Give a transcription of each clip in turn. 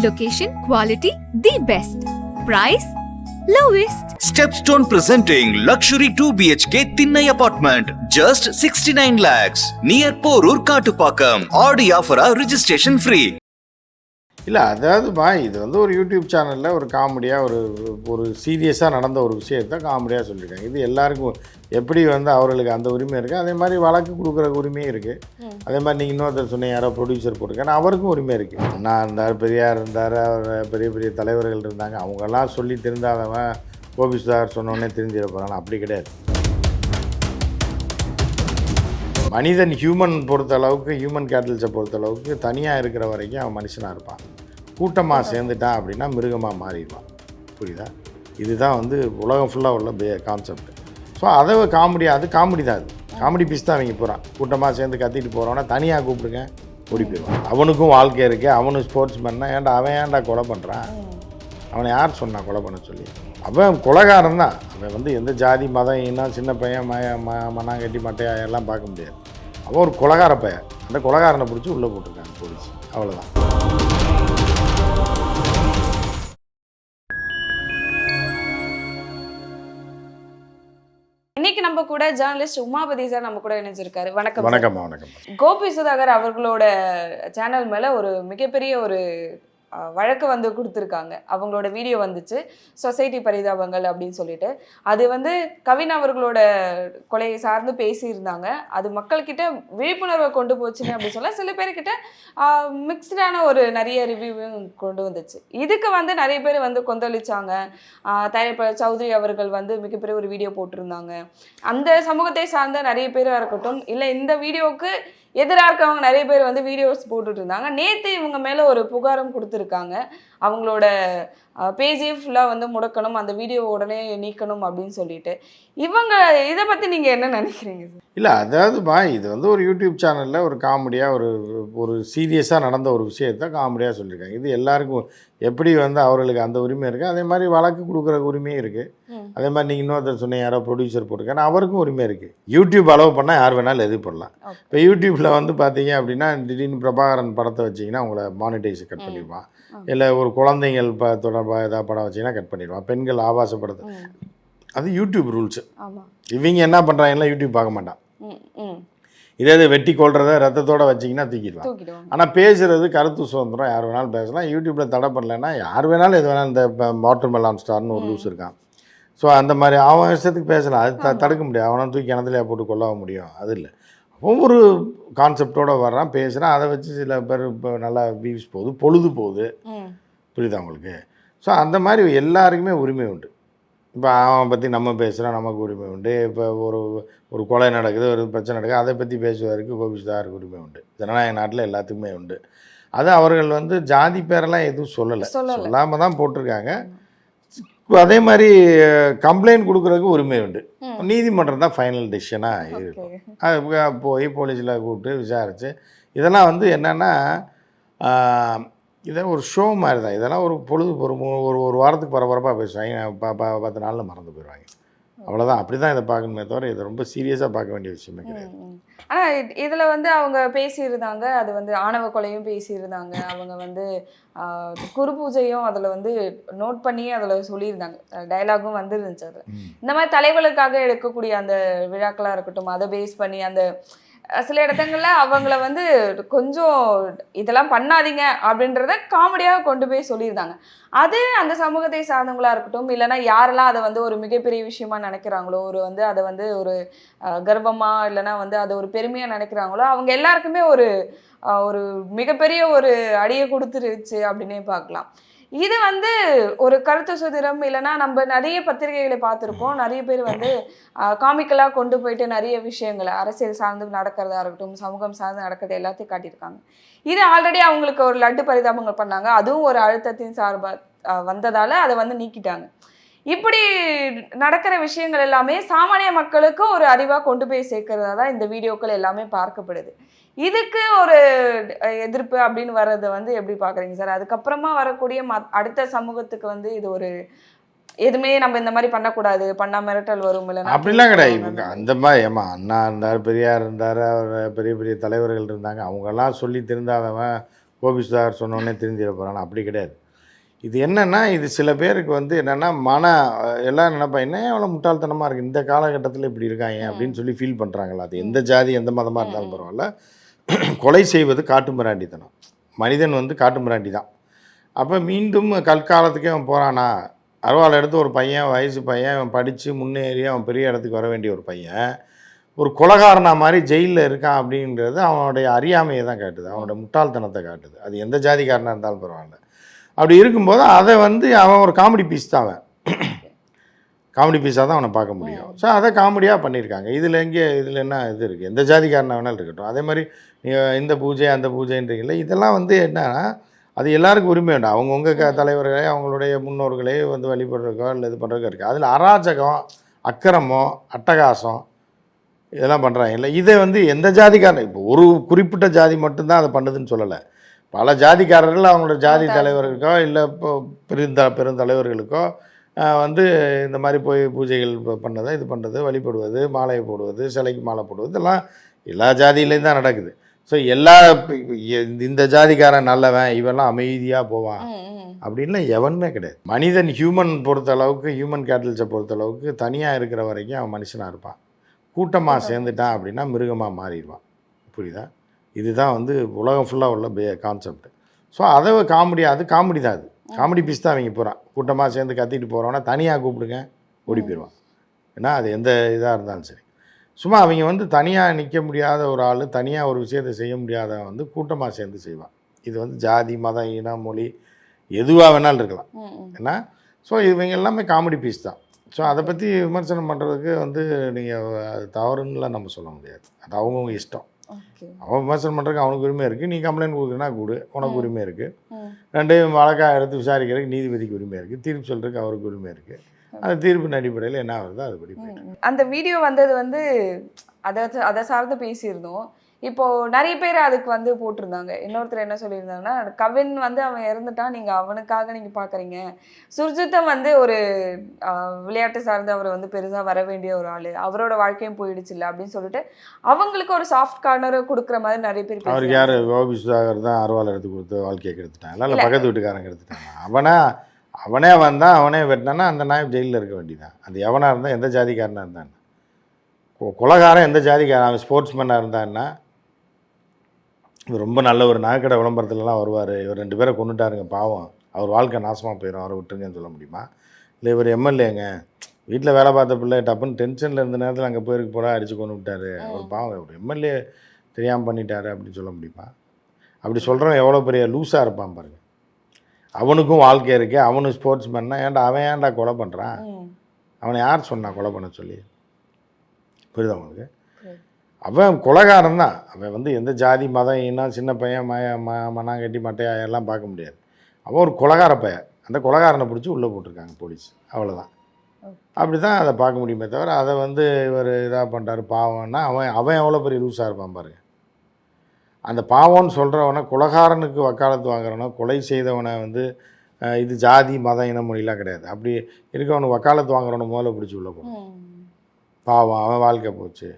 Location, quality, the best. Price, lowest. Stepstone presenting luxury 2 BHK Thinnai apartment, just 69 lakhs, near Porur Kattupakam. Audi offer registration free. இல்லை அதாவதுமா இது வந்து ஒரு YouTube சேனலில் ஒரு காமெடியாக ஒரு சீரியஸாக நடந்த ஒரு விஷயத்தை காமெடியாக சொல்லியிருக்காங்க. இது எல்லாருக்கும் எப்படி வந்து அவர்களுக்கு அந்த உரிமை இருக்குது, அதே மாதிரி வழக்கு கொடுக்குற உரிமையும் இருக்குது. அதே மாதிரி நீங்கள் இன்னொருத்தர் சொன்ன யாரோ ப்ரொடியூசர் போட்டிருக்காங்க, அவருக்கும் உரிமை இருக்குது. அண்ணா இருந்தார், பெரியார் இருந்தார், அவர் பெரிய பெரிய தலைவர்கள் இருந்தாங்க. அவங்கெல்லாம் சொல்லி தெரிந்தாதவன் கோபி சுதாகர் சொன்னோடனே தெரிஞ்சிட போகிறாங்க. அப்படி கிடையாது. மனிதன் ஹியூமன் பொறுத்த அளவுக்கு, ஹியூமன் கேட்டல்ஸை பொறுத்த அளவுக்கு தனியாக இருக்கிற வரைக்கும் அவன் மனுஷனாக இருப்பான். கூட்டமாக சேர்ந்துட்டான் அப்படின்னா மிருகமாக மாறிடுவான். புரியுதா? இதுதான் வந்து உலகம் ஃபுல்லாக உள்ள கான்செப்ட். ஸோ அதை காமெடி, அது காமெடி தான். அது காமெடி பீஸ் தான் அவங்க போகிறான். கூட்டமாக சேர்ந்து கத்திட்டு போகிறவனா தனியாக கூப்பிடுங்க, ஓடி போயிடுவான். அவனுக்கும் வாழ்க்கை இருக்குது, அவனும் ஸ்போர்ட்ஸ் மேன்னா. ஏன்டா அவன் ஏன்டா கொலை பண்ணுறான்? அவனை யார் சொன்னான் கொலை பண்ண சொல்லி? அவன் கொலைகாரன் தான். அவன் வந்து எந்த ஜாதி மதம் இனம், சின்ன பையன் மண்ணாங்கட்டி மட்டையா எல்லாம் பார்க்க முடியாது. அவன் ஒரு கொலைகார பையன். அந்த கொலைகாரனை பிடிச்சி உள்ளே போட்டிருக்காங்க போலீஸ். அவ்வளோதான். இன்னைக்கு நம்ம கூட ஜேர்னலிஸ்ட் உமாபதி சார் நம்ம கூட இணைஞ்சிருக்காரு. வணக்கம். வணக்கம். வணக்கம். கோபி சுதாகர் அவர்களோட சேனல் மேல ஒரு மிகப்பெரிய ஒரு வழக்கு வந்து கொடுத்துருக்காங்க. அவங்களோட வீடியோ வந்துச்சு, சொசைட்டி பரிதாபங்கள் அப்படின்னு சொல்லிட்டு. அது வந்து கவின் அவர்களோட கொலையை சார்ந்து பேசியிருந்தாங்க. அது மக்கள்கிட்ட விழிப்புணர்வை கொண்டு போச்சுன்னு அப்படி சொல்ல, சில பேர்கிட்ட மிக்ஸ்டான ஒரு நிறைய ரிவ்யூவும் கொண்டு வந்துச்சு. இதுக்கு வந்து நிறைய பேர் வந்து கொந்தளிச்சாங்க. தயாரிப்பாளர் சௌத்ரி அவர்கள் வந்து மிகப்பெரிய ஒரு வீடியோ போட்டிருந்தாங்க. அந்த சமூகத்தை சார்ந்த நிறைய பேராக இருக்கட்டும், இல்லை இந்த வீடியோவுக்கு எதிராக இருக்கவங்க நிறைய பேர் வந்து வீடியோஸ் போட்டுட்டு இருந்தாங்க. நேற்று இவங்க மேலே ஒரு புகாரும் கொடுத்துருக்காங்க. அவங்களோட பேஜே ஃபுல்லாக வந்து முடக்கணும், அந்த வீடியோ உடனே நீக்கணும் அப்படின்னு சொல்லிட்டு. இவங்க இதை பற்றி நீங்கள் என்ன நினைக்கிறீங்க சார்? இல்லை அதாவதுமா இது வந்து ஒரு யூடியூப் சேனலில் ஒரு காமெடியாக ஒரு சீரியஸாக நடந்த ஒரு விஷயத்தை காமெடியாக சொல்லியிருக்காங்க. இது எல்லாருக்கும் எப்படி வந்து அவர்களுக்கு அந்த உரிமை இருக்குது, அதே மாதிரி வழக்கு கொடுக்குற உரிமையும் இருக்குது. அதே மாதிரி நீங்கள் இன்னொருத்தர் சொன்ன யாரோ ப்ரொடியூசர் போட்டிருக்காங்க, அவருக்கும் உரிமை இருக்குது. யூடியூப் அலோவ் பண்ணால் யார் வேணாலும் எது பண்ணலாம். இப்போ யூடியூப்பில் வந்து பார்த்தீங்க அப்படின்னா திடீர்னு பிரபாகரன் படத்தை வச்சிங்கன்னா உங்களை மானிட்டைஸ் கட் பண்ணிடுவான். இல்லை ஒரு குழந்தைகள் தொடர்பாக ஏதாவது படம் வச்சிங்கன்னா கட் பண்ணிடுவான். பெண்கள் ஆபாச படத்தை, அது யூடியூப் ரூல்ஸு. இவங்க என்ன பண்ணுறாங்கன்னா யூடியூப் பார்க்க மாட்டான். இதே வெட்டி கொள்றத ரத்தத்தோடு வச்சிங்கன்னா தூக்கிடுவான். ஆனால் பேசுகிறது கருத்து சுதந்திரம், யார் வேணாலும் பேசலாம். யூடியூப்பில் தடை பண்ணலைன்னா யார் வேணாலும் எது வேணாலும். இந்த வாட்டர் மெலான் ஸ்டார்னு ஒரு லூஸ் இருக்கான். ஸோ அந்த மாதிரி அவன் இஷ்டத்துக்கு பேசலாம். அது தடுக்க முடியாது. அவனை தூக்கி கிணத்துலையா போட்டு கொள்ள முடியும்? அது இல்லை. ஒவ்வொரு கான்செப்டோடு வர்றான், பேசுகிறான். அதை வச்சு சில பேர் இப்போ நல்லா வியூஸ் போகுது, பொழுது போகுது. புரியுதா உங்களுக்கு? ஸோ அந்த மாதிரி எல்லாருக்குமே உரிமை உண்டு. இப்போ அவன் பற்றி நம்ம பேசுகிறோம், நமக்கு உரிமை உண்டு. இப்போ ஒரு கொலை நடக்குது, ஒரு பிரச்சனை நடக்குது, அதை பற்றி பேசுவதற்கு கோபி சுதாகருக்கு உரிமை உண்டு. ஜனநாயக நாட்டில் எல்லாத்துக்குமே உண்டு. அது அவர்கள் வந்து ஜாதி பேரெல்லாம் எதுவும் சொல்லாமல் தான் போட்டிருக்காங்க. அதே மாதிரி கம்ப்ளைண்ட் கொடுக்குறதுக்கு உரிமை உண்டு. நீதிமன்றம் தான் ஃபைனல் டிசிஷனாக இருக்கும். அது போய் போலீஸில் கூப்பிட்டு விசாரித்து, இதெல்லாம் வந்து என்னென்னா இதெல்லாம் ஒரு ஷோ மாதிரி தான். இதெல்லாம் ஒரு பொழுது ஒரு வாரத்துக்கு பரபரப்பாக பேசுவாங்க, 10 நாளில் மறந்து போயிடுவாங்க. அவ்வளோதான். அப்படி தான் இதை பார்க்கணுமே தவிர இதை ரொம்ப சீரியஸாக பார்க்க வேண்டிய விஷயமே கிடையாது. ஆனால் இதில் வந்து அவங்க பேசியிருந்தாங்க, அது வந்து ஆணவ கொலையும் பேசியிருந்தாங்க. அவங்க வந்து குரு பூஜையும் அதில் வந்து நோட் பண்ணி அதில் சொல்லியிருந்தாங்க. டைலாகும் வந்துருந்துச்சு. அதில் இந்த மாதிரி தலைவர்களுக்காக எடுக்கக்கூடிய அந்த விழாக்களாக இருக்கட்டும், அதை பேஸ் பண்ணி அந்த சில இடத்துங்கள்ல அவங்கள வந்து கொஞ்சம் இதெல்லாம் பண்ணாதீங்க அப்படின்றத காமெடியாக கொண்டு போய் சொல்லியிருந்தாங்க. அது அந்த சமூகத்தை சார்ந்தவங்களா இருக்கட்டும், இல்லைன்னா யாரெல்லாம் அதை வந்து ஒரு மிகப்பெரிய விஷயமா நினைக்கிறாங்களோ, ஒரு வந்து அதை வந்து ஒரு கர்வமா இல்லைன்னா வந்து அதை ஒரு பெருமையாக நினைக்கிறாங்களோ, அவங்க எல்லாருக்குமே ஒரு மிகப்பெரிய ஒரு அடியை கொடுத்துருச்சு அப்படின்னே பார்க்கலாம். இது வந்து ஒரு கருத்து சுதந்திரம். இல்லைன்னா நம்ம நிறைய பத்திரிகைகளை பார்த்துருப்போம், நிறைய பேர் வந்து காமிக்கலாக கொண்டு போயிட்டு நிறைய விஷயங்களை அரசியல் சார்ந்து நடக்கிறதா இருக்கட்டும், சமூகம் சார்ந்து நடக்கிறது எல்லாத்தையும் காட்டியிருக்காங்க. இது ஆல்ரெடி அவங்களுக்கு ஒரு லட்டு பரிதாபங்கள் பண்ணாங்க, அதுவும் ஒரு அழுத்தத்தின் சார்பாக வந்ததால் அதை வந்து நீக்கிட்டாங்க. இப்படி நடக்கிற விஷயங்கள் எல்லாமே சாமானிய மக்களுக்கு ஒரு அறிவாக கொண்டு போய் சேர்க்கறதா தான் இந்த வீடியோக்கள் எல்லாமே பார்க்கப்படுது. இதுக்கு ஒரு எதிர்ப்பு அப்படின்னு வர்றதை வந்து எப்படி பார்க்குறீங்க சார்? அதுக்கப்புறமா வரக்கூடிய அடுத்த சமூகத்துக்கு வந்து இது ஒரு எதுவுமே நம்ம இந்த மாதிரி பண்ணக்கூடாது, பண்ணா மிரட்டல் வரும் இல்லைன்னா அப்படிலாம் கிடையாது. இவங்க அந்த மாதிரி அண்ணா இருந்தார், பெரியார் இருந்தார், அவர் பெரிய பெரிய தலைவர்கள் இருந்தாங்க. அவங்கெல்லாம் சொல்லி தெரிந்தாதவன் கோபி சுதாகர் சொன்னோடனே தெரிஞ்சிட போகிறான்னு அப்படி கிடையாது. இது என்னென்னா இது சில பேருக்கு வந்து என்னென்னா எல்லாம் நினைப்பாங்க எவ்வளோ முட்டாள்தனமாக இருக்குது இந்த காலகட்டத்தில் இப்படி இருக்காங்க அப்படின்னு சொல்லி ஃபீல் பண்ணுறாங்களா. அது எந்த ஜாதி எந்த மதமாக இருந்தாலும் பரவாயில்ல. கொலை செய்வது காட்டுமிராண்டித்தனம். மனிதன் வந்து காட்டுமிராண்டி தான். அப்போ மீண்டும் கற்காலத்துக்கே அவன் போகிறானா, அருவாள் எடுத்து ஒரு பையன் வயசு பையன் அவன் படித்து முன்னேறி அவன் பெரிய இடத்துக்கு வர வேண்டிய ஒரு பையன் ஒரு கொலைகாரனா மாதிரி ஜெயிலில் இருக்கான் அப்படின்றது அவனுடைய அறியாமையை தான் காட்டுது, அவனோட முட்டாள்தனத்தை காட்டுது. அது எந்த ஜாதிக்காரனாக இருந்தாலும் பரவாயில்ல. அப்படி இருக்கும்போது அதை வந்து அவன் ஒரு காமெடி பீஸ் தான், அவன் காமெடி பீஸாக தான் அவனை பார்க்க முடியும். ஸோ அதை காமெடியாக பண்ணியிருக்காங்க. இதில் என்ன இது இருக்குது, எந்த ஜாதிக்காரனை வேணாலும் இருக்கட்டும். அதே மாதிரி இந்த பூஜை அந்த பூஜைன்றீங்கள இதெல்லாம் வந்து என்னன்னா அது எல்லாருக்கும் உரிமை உண்டு. அவங்கவுங்க தலைவர்களே அவங்களுடைய முன்னோர்களே வந்து வழிபடுறக்கோ இல்லை இது பண்ணுறதுக்கோ இருக்குது. அதில் அராஜகம் அக்கிரமம் அட்டகாசம் இதெல்லாம் பண்ணுறாங்க இல்லை. இதை வந்து எந்த ஜாதிக்காரன் இப்போ ஒரு குறிப்பிட்ட ஜாதி மட்டும்தான் அதை பண்ணுதுன்னு சொல்லலை. பல ஜாதிக்காரர்கள் அவங்களோட ஜாதி தலைவர்களுக்கோ இல்லை இப்போ பெருந்தலைவர்களுக்கோ வந்து இந்த மாதிரி போய் பூஜைகள் பண்ணதை இது பண்ணுறது வழிபடுவது மாலையை போடுவது சிலைக்கு மாலை போடுவது இதெல்லாம் எல்லா ஜாதியிலையும் தான் நடக்குது. ஸோ எல்லா இந்த ஜாதிக்காரன் நல்லவன் இவெல்லாம் அமைதியாக போவான் அப்படின்லாம் எவனுமே கிடையாது. மனிதன் ஹியூமன் பொறுத்த அளவுக்கு ஹியூமன் கேட்டல்ஸை பொறுத்த அளவுக்கு தனியாக இருக்கிற வரைக்கும் அவன் மனுஷனாக இருப்பான். கூட்டமாக சேர்ந்துட்டான் அப்படின்னா மிருகமாக மாறிடுவான். புரியுதா? இதுதான் வந்து உலகம் ஃபுல்லாக உள்ள கான்செப்ட். ஸோ அதை காமெடி அது காமெடி தான். அது காமெடி பீஸ் தான். அவங்க போகிறான் கூட்டமாக சேர்ந்து கத்திட்டு போகிறவனா தனியாக கூப்பிடுங்க ஓடி போயிடுவான். ஏன்னா அது எந்த இதாக இருந்தாலும் சரி. சும்மா அவங்க வந்து தனியாக நிற்க முடியாத ஒரு ஆள் தனியாக ஒரு விஷயத்தை செய்ய முடியாதவன் வந்து கூட்டமாக சேர்ந்து செய்வான். இது வந்து ஜாதி மதம் இனம் மொழி எதுவாக வேணாலும் இருக்கலாம். ஏன்னா ஸோ இவங்க எல்லாமே காமெடி பீஸ் தான். ஸோ அதை பற்றி விமர்சனம் பண்ணுறதுக்கு வந்து நீங்கள் அது தவறுன்னுலாம் நம்ம சொல்ல முடியாது. அது அவங்கவுங்க இஷ்டம். அவன் விமர்சனம் பண்ணுறதுக்கு அவனுக்கு உரிமை இருக்குது. நீ கம்ப்ளைண்ட் கொடுக்குறனா கொடு, உனக்கு உரிமை இருக்குது. ரெண்டையும் வழக்காக எடுத்து விசாரிக்கிறதுக்கு நீதிபதிக்கு உரிமை இருக்குது. தீர்ப்பு சொல்கிறதுக்கு அவருக்கு உரிமை இருக்குது. அந்த தீர்ப்பின் அடிப்படையில் என்ன வருதோ அதுபடி போயிட்டு. அந்த வீடியோ வந்தது வந்து அதை சார்ந்து பேசியிருந்தோம். இப்போ நிறைய பேர் அதுக்கு வந்து போட்டிருந்தாங்க. இன்னொருத்தர் என்ன சொல்லியிருந்தாங்கன்னா, கவின் வந்து அவன் இறந்துட்டான், நீங்க அவனுக்காக நீங்க பாக்குறீங்க. சுர்ஜித்தை வந்து ஒரு விளையாட்டு சார்ந்து அவர் வந்து பெருசா வர வேண்டிய ஒரு ஆளு, அவரோட வாழ்க்கையும் போயிடுச்சு இல்லை அப்படின்னு சொல்லிட்டு அவங்களுக்கு ஒரு சாஃப்ட் கார்னர் கொடுக்குற மாதிரி நிறைய பேர். அவருக்கு யாரு கோபி சுதாகர் தான் அருவாள் எடுத்து கொடுத்து வாழ்க்கையை கெடுத்துட்டாங்க. இல்லை பக்கத்து வீட்டுக்காரங்க எடுத்துட்டாங்க. அவனே வந்தான் அவனே வெட்டினான்னா அந்த நாய் ஜெயிலில் இருக்க வேண்டியதான். அது எவனாக இருந்தால் எந்த ஜாதிக்காரனாக இருந்தான். கொலைகாரன் எந்த ஜாதிக்காரன் அவன் ஸ்போர்ட்ஸ்மேனாக இருந்தான்னா ரொம்ப நல்ல ஒரு நகைக்கடை விளம்பரத்துலலாம் வருவார். இவர் 2 பேரை கொண்டுட்டாருங்க பாவம் அவர் வாழ்க்கை நாசமாக போயிடும் அவரை விட்டுருங்கன்னு சொல்ல முடியுமா? இல்லை இவர் எம்எல்ஏங்க வீட்டில் வேலை பார்த்த பிள்ளை டப்புன்னு டென்ஷனில் இருந்த நேரத்தில் அங்கே போயிருக்கு போல அடித்து கொண்டு விட்டார் அவர் பாவம் ஒரு எம்எல்ஏ தெரியாமல் பண்ணிட்டாரு அப்படின்னு சொல்ல முடியுமா? அப்படி சொல்கிறவன் எவ்வளோ பெரிய லூஸாக இருப்பான் பாருங்க. அவனுக்கும் வாழ்க்கை இருக்குது. அவனும் ஸ்போர்ட்ஸ் மேன்னா ஏன்டா அவன் ஏன்டா கொலை பண்ணுறான்? அவனை யார் சொன்னான் கொலை பண்ண சொல்லி? புரியுதா உங்களுக்கு? அவன் கொலைகாரன் தான். அவன் வந்து எந்த ஜாதி மதம் இனம் சின்ன பையன் மண்ணாங்கட்டி மட்டையா எல்லாம் பார்க்க முடியாது. அவன் ஒரு கொலைகார பையன். அந்த கொலைகாரனை பிடிச்சி உள்ளே போட்டிருக்காங்க போலீஸ். அவ்வளோதான். அப்படி தான் அதை பார்க்க முடியுமே தவிர அதை வந்து இவர் இதாக பண்ணுறாரு பாவம்னா அவன் எவ்வளோ பெரிய லூஸாக இருப்பான் பாருங்க. அந்த பாவம்னு சொல்கிறவனை கொலைகாரனுக்கு வக்காலத்து வாங்குறவனை கொலை செய்தவனை வந்து இது ஜாதி மதம் இன மொழிலாம் கிடையாது. அப்படி இருக்கவனுக்கு வக்காலத்து வாங்குறவனை முதல்ல பிடிச்சி உள்ளே போகணும். பாவம் அவன் வாழ்க்கை போச்சு,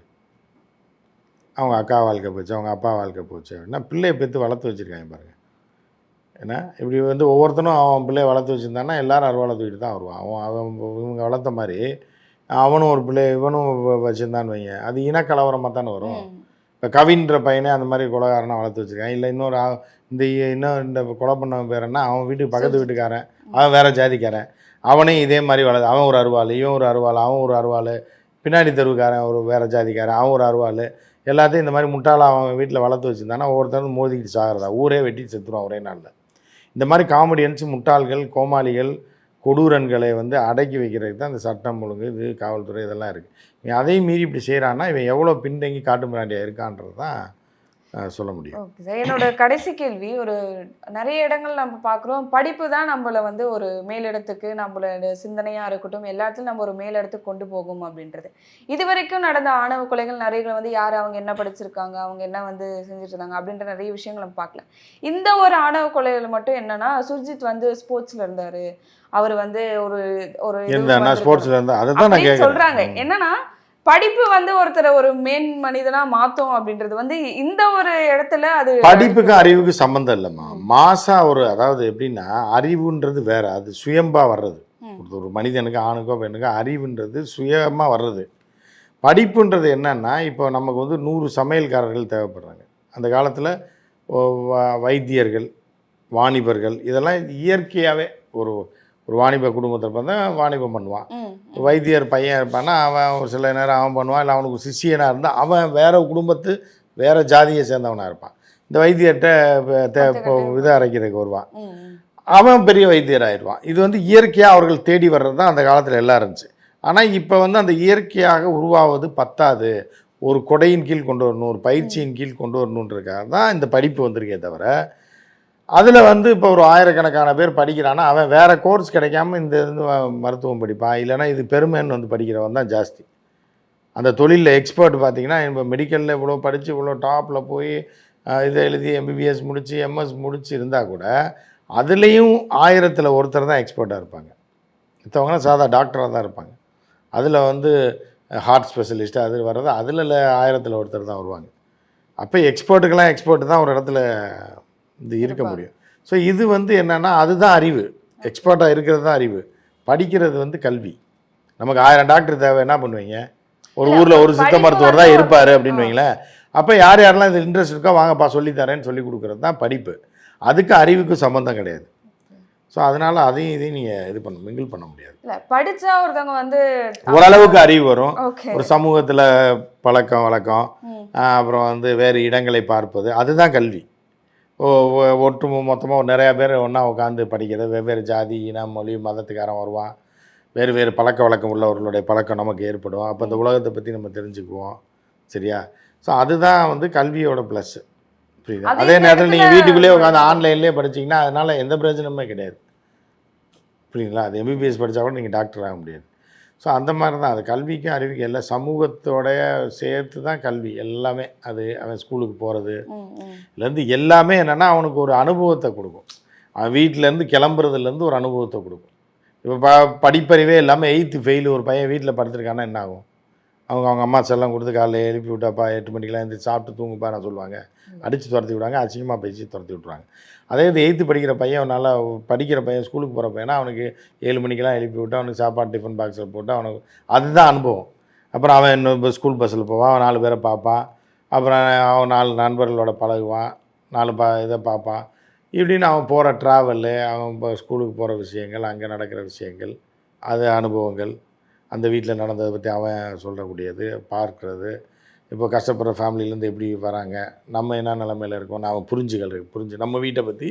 அவங்க அக்கா வாழ்க்கை போச்சு, அவங்க அப்பா வாழ்க்கை போச்சு அப்படின்னா பிள்ளையை பெற்று வளர்த்து வச்சுருக்காங்க பாருங்கள். ஏன்னா இப்படி வந்து ஒவ்வொருத்தனும் அவன் பிள்ளையை வளர்த்து வச்சுருந்தான்னா எல்லோரும் அருவாளை தூக்கிட்டு தான் வருவான். அவன் இவங்க வளர்த்த மாதிரி அவனும் ஒரு பிள்ளை இவனும் வச்சுருந்தான்னு வைங்க, அது இனக்கலவரமாக தானே வரும். இப்போ கவின்ற பையனே அந்த மாதிரி கொலைகாரனாக வளர்த்து வச்சுருக்கான். இல்லை இந்த கொலை பண்ணவன் பேர் என்ன, அவன் வீட்டுக்கு பக்கத்து வீட்டுக்காரன் அவன் வேறு ஜாதிக்காரன் அவனையும் இதே மாதிரி அவன் ஒரு அருவாள் இவன் ஒரு அருவாள் அவன் ஒரு அருவாள் பின்னாடி தெருவுக்காரன் ஒரு வேறு ஜாதிக்காரன் அவன் ஒரு அருவாள் எல்லாத்தையும் இந்த மாதிரி முட்டாளாக அவன் வீட்டில் வளர்த்து வச்சுருந்தானா ஒவ்வொருத்தரும் மோதிக்கிட்டு சாகிறதா ஊரே வெட்டிட்டு செத்துருவான் ஒரே நாளில். இந்த மாதிரி காமெடியன்ஸ் முட்டாள்கள் கோமாளிகள் கொடூரன்களை வந்து அடக்கி வைக்கிறதுக்கு தான் இந்த சட்டம் ஒழுங்கு இது காவல்துறை இதெல்லாம் இருக்குது. இவன் அதையும் மீறி இப்படி செய்கிறான்னா இவன் எவ்வளோ பின்தங்கி காட்டுமிராண்டியாக இருக்கான்றது தான் சொல்ல முடியும். ஓகே சார், என்னோட கடைசி கேள்வி, ஒரு நிறைய இடங்கள் நம்ம பார்க்குறோம் படிப்பு தான் நம்மளை வந்து ஒரு மேலிடத்துக்கு நம்மளோட சிந்தனையாக இருக்கட்டும் எல்லாத்துலையும் நம்ம ஒரு மேலிடத்துக்கு கொண்டு போகும் அப்படின்றது. இது வரைக்கும் நடந்த ஆணவ கொலைகள் நிறைய வந்து யார் அவங்க என்ன படிச்சிருக்காங்க அவங்க என்ன வந்து செஞ்சுட்டு இருந்தாங்க அப்படின்ற நிறைய விஷயங்கள் நம்ம பார்க்கல. இந்த ஒரு ஆணவ கொலைகள் மட்டும் என்னன்னா சுர்ஜித் வந்து ஸ்போர்ட்ஸ்ல இருந்தாரு, அவர் வந்து ஒரு ஸ்போர்ட்ஸ்ல இருந்தா சொல்றாங்க. என்னன்னா படிப்பு வந்து ஒருத்தரை ஒரு மேன் மனிதனா மாத்தும் அப்படின்றது வந்து இந்த ஒரு இடத்துல அது படிப்புக்கும் அறிவுக்கும் சம்மந்தம் இல்லைம்மா. மாசா அதாவது எப்படின்னா அறிவுன்றது வேற, அது சுயம்பா வர்றது. ஒரு மனிதனுக்கு ஆணுக்கோ பெண்ணுக்கோ அறிவுன்றது சுயமா வர்றது. படிப்புன்றது என்னன்னா, இப்போ நமக்கு வந்து 100 சமையல்காரர்கள் தேவைப்படுறாங்க. அந்த காலத்தில் வைத்தியர்கள், வாணிபர்கள், இதெல்லாம் இயற்கையாகவே ஒரு ஒரு வாணிப குடும்பத்தில் பார்த்தா வாணிபம் பண்ணுவான். வைத்தியர் பையன் இருப்பான்னா அவன் ஒரு சில நேரம் அவன் பண்ணுவான். இல்லை அவனுக்கு சிஷியனாக இருந்தால் அவன் வேறு குடும்பத்து வேறு ஜாதியை சேர்ந்தவனாக இருப்பான். இந்த வைத்தியர்கிட்ட இதை அரைக்கிறதுக்கு வருவான், அவன் பெரிய வைத்தியர் ஆயிடுவான். இது வந்து இயற்கையாக அவர்கள் தேடி வர்றது தான் அந்த காலத்தில் எல்லாம் இருந்துச்சு. ஆனால் இப்போ வந்து அந்த இயற்கையாக உருவாவது பத்தாது, ஒரு கொடையின் கீழ் கொண்டு வரணும், ஒரு பயிற்சியின் கீழ் கொண்டு வரணுன்றதுக்காக தான் இந்த படிப்பு வந்திருக்கே தவிர, அதில் வந்து இப்போ ஒரு ஆயிரக்கணக்கான பேர் படிக்கிறான்னா அவன் வேறு கோர்ஸ் கிடைக்காம இந்த மருத்துவம் படிப்பான். இல்லைனா இது பெருமைன்னு வந்து படிக்கிறவன் தான் ஜாஸ்தி. அந்த தொழிலில் எக்ஸ்பர்ட் பார்த்திங்கன்னா இப்போ மெடிக்கலில் இவ்வளோ படித்து இவ்வளோ டாப்பில் போய் இதை எழுதி எம்பிபிஎஸ் முடித்து எம்எஸ் முடித்து இருந்தால் கூட அதுலேயும் 1000ல் ஒருத்தர் தான் எக்ஸ்பர்ட்டாக இருப்பாங்க. மற்றவங்கன்னா சாதா டாக்டராக தான் இருப்பாங்க. அதில் வந்து ஹார்ட் ஸ்பெஷலிஸ்ட்டு அது வர்றது அதில் 1000ல் ஒருத்தர் தான் வருவாங்க. அப்போ எக்ஸ்பர்ட்டுக்கெல்லாம் எக்ஸ்பர்ட் தான் ஒரு இடத்துல இது இருக்க முடியும். ஸோ இது வந்து என்னென்னா அதுதான் அறிவு. எக்ஸ்பர்ட்டாக இருக்கிறது தான் அறிவு. படிக்கிறது வந்து கல்வி. நமக்கு 1000 டாக்டர் தேவை, என்ன பண்ணுவீங்க? ஒரு ஊரில் ஒரு சித்த மருத்துவர் தான் இருப்பார் அப்படின்னு வைங்களேன். அப்போ யாரெல்லாம் இது இன்ட்ரெஸ்ட் இருக்கோ வாங்கப்பா சொல்லித்தரேன்னு சொல்லி கொடுக்குறது தான் படிப்பு. அதுக்கு அறிவுக்கும் சம்மந்தம் கிடையாது. ஸோ அதனால் அதையும் இதையும் நீங்கள் இது மிங்கிள் பண்ண முடியாது. இல்லை படித்தா ஒருத்தவங்க வந்து ஓரளவுக்கு அறிவு வரும். ஒரு சமூகத்தில் பழக்கம் வழக்கம், அப்புறம் வந்து வேறு இடங்களை பார்ப்பது, அதுதான் கல்வி. மொத்தமாக நிறையா பேர் ஒன்றா உட்காந்து படிக்கிறது. வெவ்வேறு ஜாதி, இனம், மொழி, மதத்துக்காரன் வருவான். வேறு வேறு பழக்க வழக்கம் உள்ளவர்களுடைய பழக்கம் நமக்கு ஏற்படும். அப்போ இந்த உலகத்தை பற்றி நம்ம தெரிஞ்சுக்குவோம். சரியா? ஸோ அதுதான் வந்து கல்வியோட ப்ளஸ்ஸு. புரியுது? அதே நேரத்தில் நீங்கள் வீட்டுக்குள்ளேயே உட்காந்து ஆன்லைன்லேயே படிச்சிங்கன்னா அதனால் எந்த பிரயோஜனமே கிடையாது. புரியுங்களா? அது எம்பிபிஎஸ் படித்தா கூட நீங்கள் டாக்டர் ஆக முடியாது. ஸோ அந்த மாதிரி தான் அது கல்விக்கும் அறிவிக்கும் எல்லாம் சமூகத்தோடைய சேர்த்து தான் கல்வி எல்லாமே. அது அவன் ஸ்கூலுக்கு போகிறது இதுலேருந்து எல்லாமே என்னென்னா அவனுக்கு ஒரு அனுபவத்தை கொடுக்கும். அவன் வீட்டிலேருந்து கிளம்புறதுலேருந்து ஒரு அனுபவத்தை கொடுக்கும். இப்போ படிப்பறிவே இல்லாமல் 8th ஃபெயிலு ஒரு பையன் வீட்டில் படுத்துருக்கான்னா என்ன ஆகும்? அவங்க அம்மா செல்லம் கொடுத்து காலையில் எழுப்பி விட்டாப்பா 8 மணிக்கெலாம் எழுந்திரிச்சு சாப்பிட்டு தூங்குப்பா நான் சொல்லுவாங்க. அடித்து துரத்தி விடுவாங்க, அசிங்கமாக பேசி துரத்தி விட்ருவாங்க. அதே இது 8th படிக்கிற பையன், நல்லா படிக்கிற பையன், ஸ்கூலுக்கு போகிற பையனா அவனுக்கு 7 மணிக்கெலாம் எழுப்பி விட்டு அவனுக்கு சாப்பாடு டிஃபன் பாக்ஸில் போட்டு அவனுக்கு அதுதான் அனுபவம். அப்புறம் அவன் இன்னும் ஸ்கூல் பஸ்ஸில் போவான், அவன் 4 பேரை பார்ப்பான், அப்புறம் அவன் 4 நண்பர்களோட பழகுவான், 4 இதை பார்ப்பான். இப்படின்னு அவன் போகிற ட்ராவலு, அவன் இப்போ ஸ்கூலுக்கு போகிற விஷயங்கள், அங்கே நடக்கிற விஷயங்கள், அது அனுபவங்கள், அந்த வீட்டில் நடந்ததை பற்றி அவன் சொல்லக்கூடியது, பார்க்குறது. இப்போ கஷ்டப்படுற ஃபேமிலியிலேருந்து எப்படி வராங்க, நம்ம என்ன நிலமையில் இருக்கோம், அவன் புரிஞ்சு நம்ம வீட்டை பற்றி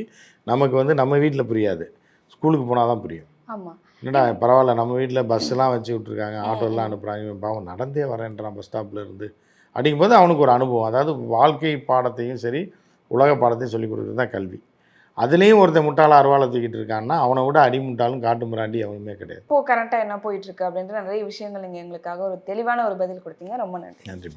நமக்கு வந்து நம்ம வீட்டில் புரியாது, ஸ்கூலுக்கு போனால் தான் புரியும். ஆமாம், என்னடா பரவாயில்ல நம்ம வீட்டில் பஸ்ஸெலாம் வச்சு விட்ருக்காங்க, ஆட்டோலாம் அனுப்புகிறாங்க, பாவம் நடந்தே வரேன்றான் பஸ் ஸ்டாப்பில் இருந்து அப்படிங்கும்போது அவனுக்கு ஒரு அனுபவம். அதாவது வாழ்க்கை பாடத்தையும் சரி உலக பாடத்தையும் சொல்லிக் கொடுக்குறது தான் கல்வி. அதுலேயும் ஒருத்தன் முட்டாள அருவாளை தூக்கிட்டு இருக்கான்னா அவனை விட அடிமுட்டாலும் காட்டு மிராண்டி அவனுமே கிடையாது. இப்போ கரெக்டாக என்ன போயிட்டுருக்கு அப்படின்ற நிறைய விஷயங்கள் நீங்கள் எங்களுக்காக ஒரு தெளிவான ஒரு பதில் கொடுத்தீங்க. ரொம்ப நன்றி. நன்றி.